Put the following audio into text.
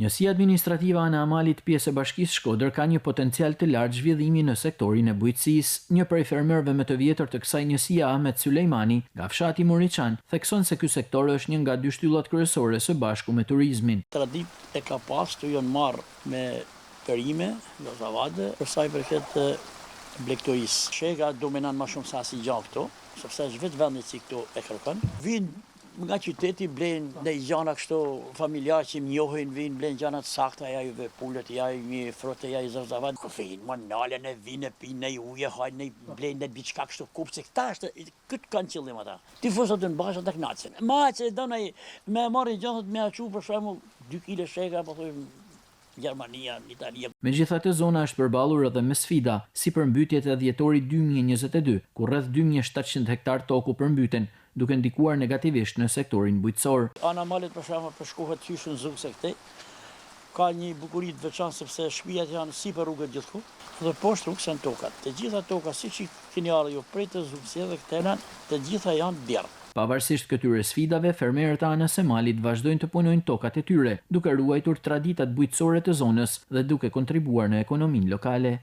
Njësia administrative Ana Amalit, pjesë e Bashkisë Shkodër, ka një potencial të lartë zhvillimi në sektorin e bujqësisë. Një prej fermerëve më të vjetër të kësaj njësie, Ahmet Sulejmani, nga fshati Muriçan, thekson se ky sektor është një nga dy shtyllat kryesore së bashku me turizmin. Tradit e ka pas të janë marrë me perime, lozavade, për sa i përket blegtorisë. Shega dominon më shumë sa si gjatë këto, sepse është vetë vendi që këto e kërkon. Vinë nga qyteti, blenë dhe gjana kështu familjar që njohin, vinë blenë gjana të sakta, ja ju pullet, ja ju një frote, ja ju zërzavat. Vinë më nalën e vinë e pinë, ne uje, hajnë, ne blenë dhe biçka kështu kupë, se këta është, këtë kanë qëllim ata. Ti fosat të në bashkë të knacin. Ma që do në me marri gjanët me aqu për shemë 2 kile sheka, po thujmë, Gjermania, Italia. Megjithatë, zona është përballur edhe me sfida, si përmbytjet e dhjetorit 2022, ku rreth 2700 hektar tokë u përmbyten, duke ndikuar negativisht në sektorin bujqësor. Ana Amalit për shembull përshkohet hyshën zugse këtej. Ka një bukuri të veçantë sepse shtëpiat janë sipër rrugës gjithku dhe poshtë rrugës janë tokat. Të gjitha tokat, siç i keni ardhur ju prej të zugse dhe këtena, të gjitha janë djerë. Pavarësisht këtyre sfidave, fermerët e Anës së Malit vazhdojnë të punojnë tokat e tyre, duke ruajtur traditat bujqësore të zonës dhe duke kontribuar në ekonominë lokale.